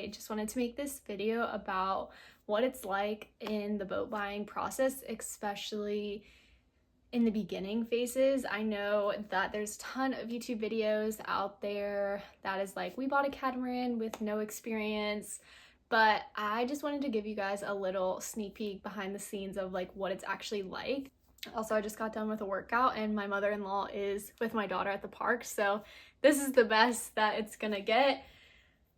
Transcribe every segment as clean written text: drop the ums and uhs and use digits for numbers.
I just wanted to make this video about what it's like in the boat buying process, especially in the beginning phases. I know that there's a ton of YouTube videos out there that is like, we bought a catamaran with no experience, but I just wanted to give you guys a little sneak peek behind the scenes of like what it's actually like. Also, I just got done with a workout and my mother-in-law is with my daughter at the park, so this is the best that it's gonna get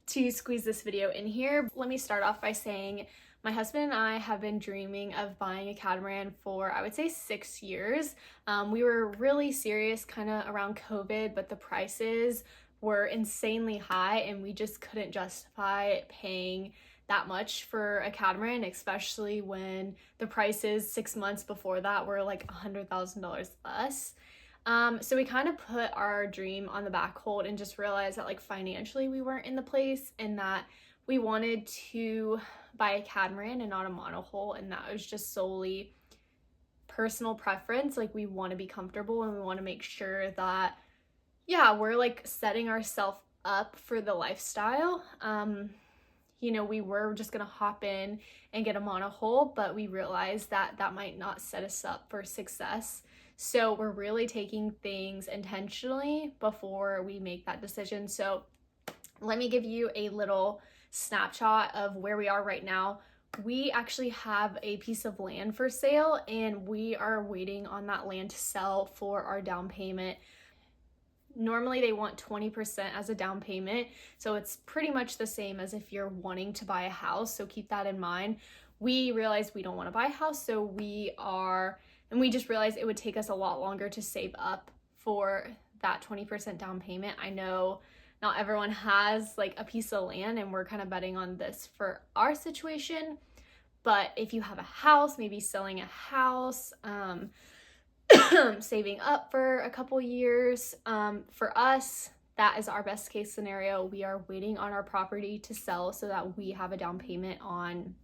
to squeeze this video in here. Let me start off by saying my husband and I have been dreaming of buying a catamaran for, I would say, 6 years. We were really serious kind of around COVID, but the prices were insanely high and we just couldn't justify paying that much for a catamaran, especially when the prices 6 months before that were like $100,000 less. So we kind of put our dream on the back hold and just realized that like financially we weren't in the place and that we wanted to buy a catamaran and not a monohull, and that was just solely personal preference. Like, we want to be comfortable and we want to make sure that, yeah, we're like setting ourselves up for the lifestyle. We were just gonna hop in and get a monohull, but we realized that that might not set us up for success. So we're really taking things intentionally before we make that decision. So let me give you a little snapshot of where we are right now. We actually have a piece of land for sale and we are waiting on that land to sell for our down payment. Normally they want 20% as a down payment, so it's pretty much the same as if you're wanting to buy a house, so keep that in mind. We realized we don't want to buy a house, so we just realized it would take us a lot longer to save up for that 20% down payment. I know not everyone has like a piece of land and we're kind of betting on this for our situation, but if you have a house, maybe selling a house, saving up for a couple years. For us, that is our best case scenario. We are waiting on our property to sell so that we have a down payment on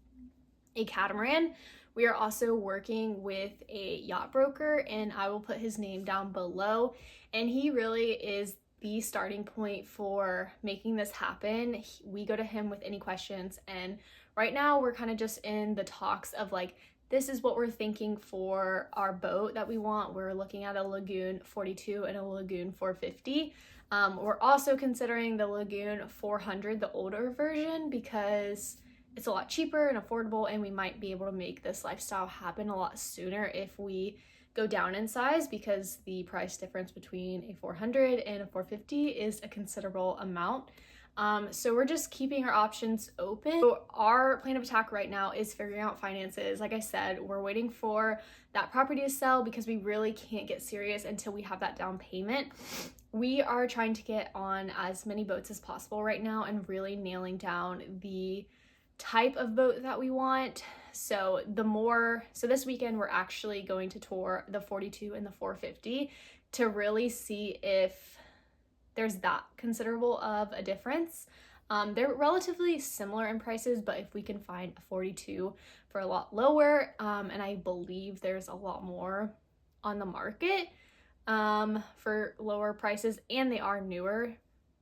a catamaran. We are also working with a yacht broker and I will put his name down below, and he really is the starting point for making this happen. We go to him with any questions, and right now we're kind of just in the talks of like, this is what we're thinking for our boat that we want. We're looking at a Lagoon 42 and a Lagoon 450. We're also considering the Lagoon 400, the older version, because it's a lot cheaper and affordable, and we might be able to make this lifestyle happen a lot sooner if we go down in size, because the price difference between a 400 and a 450 is a considerable amount. So we're just keeping our options open. So our plan of attack right now is figuring out finances. Like I said, we're waiting for that property to sell because we really can't get serious until we have that down payment. We are trying to get on as many boats as possible right now and really nailing down the type of boat that we want. So this weekend we're actually going to tour the 42 and the 450 to really see if there's that considerable of a difference. They're relatively similar in prices, but if we can find a 42 for a lot lower, and I believe there's a lot more on the market for lower prices, and they are newer.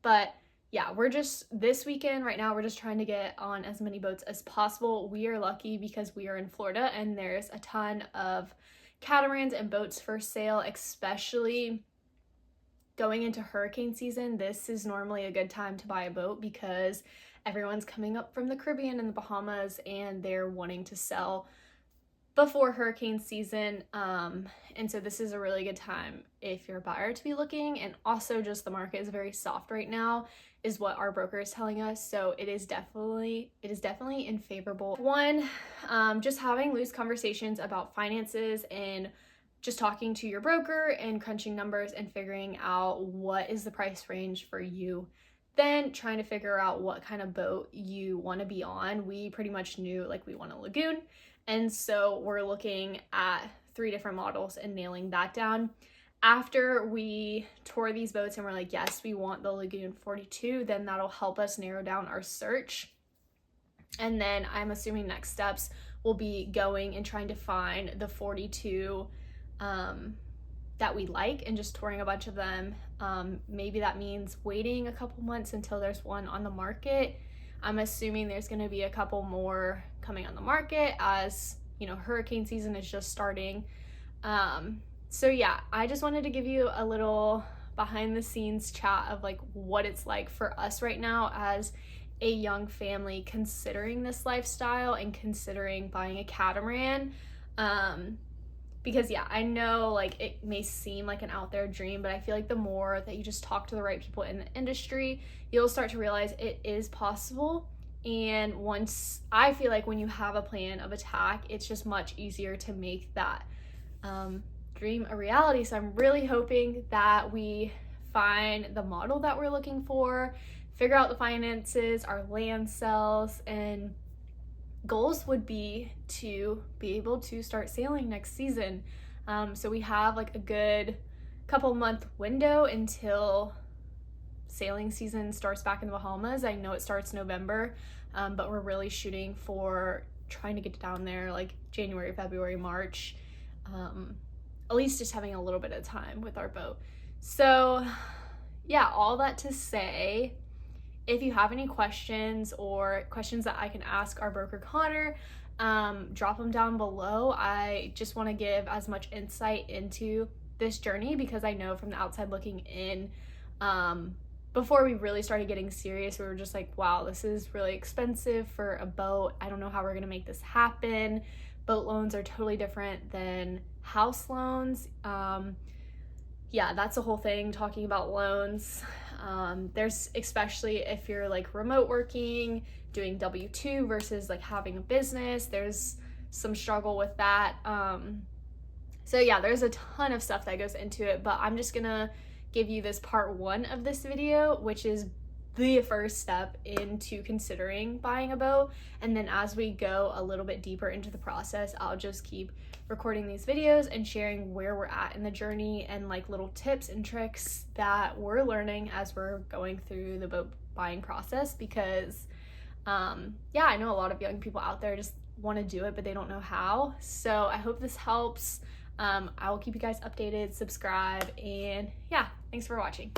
But yeah, this weekend right now, we're just trying to get on as many boats as possible. We are lucky because we are in Florida and there's a ton of catamarans and boats for sale, especially going into hurricane season. This is normally a good time to buy a boat because everyone's coming up from the Caribbean and the Bahamas and they're wanting to sell before hurricane season. And so this is a really good time if you're a buyer to be looking. And also just the market is very soft right now is what our broker is telling us. So it is definitely in favorable. One, just having loose conversations about finances and just talking to your broker and crunching numbers and figuring out what is the price range for you. Then trying to figure out what kind of boat you want to be on. We pretty much knew like we want a Lagoon. And so we're looking at 3 different models and nailing that down. After we tour these boats and we're like, yes, we want the Lagoon 42, then that'll help us narrow down our search. And then I'm assuming next steps will be going and trying to find the 42 that we like and just touring a bunch of them. Maybe that means waiting a couple months until there's one on the market. I'm assuming there's going to be a couple more coming on the market as, hurricane season is just starting. So yeah, I just wanted to give you a little behind the scenes chat of like what it's like for us right now as a young family considering this lifestyle and considering buying a catamaran. Because yeah, I know like it may seem like an out there dream, but I feel like the more that you just talk to the right people in the industry, you'll start to realize it is possible. And I feel like when you have a plan of attack, it's just much easier to make that dream a reality. So I'm really hoping that we find the model that we're looking for, figure out the finances, our land sales, and goals would be to be able to start sailing next season. So we have like a good couple month window until sailing season starts back in the Bahamas. I know it starts November, but we're really shooting for trying to get down there like January, February, March, at least just having a little bit of time with our boat. So yeah, all that to say, if you have any questions or questions that I can ask our broker Connor, drop them down below. I just want to give as much insight into this journey because I know from the outside looking in, before we really started getting serious, we were just like, wow, this is really expensive for a boat. I don't know how we're going to make this happen. Boat loans are totally different than house loans. Yeah, that's the whole thing, talking about loans. There's, especially if you're like remote working, doing W-2 versus like having a business, there's some struggle with that. So yeah, there's a ton of stuff that goes into it, but I'm just gonna give you this part 1 of this video, which is the first step into considering buying a boat. And then as we go a little bit deeper into the process, I'll just keep recording these videos and sharing where we're at in the journey and like little tips and tricks that we're learning as we're going through the boat buying process. Because yeah, I know a lot of young people out there just want to do it, but they don't know how. So I hope this helps. I will keep you guys updated, subscribe, and yeah, thanks for watching.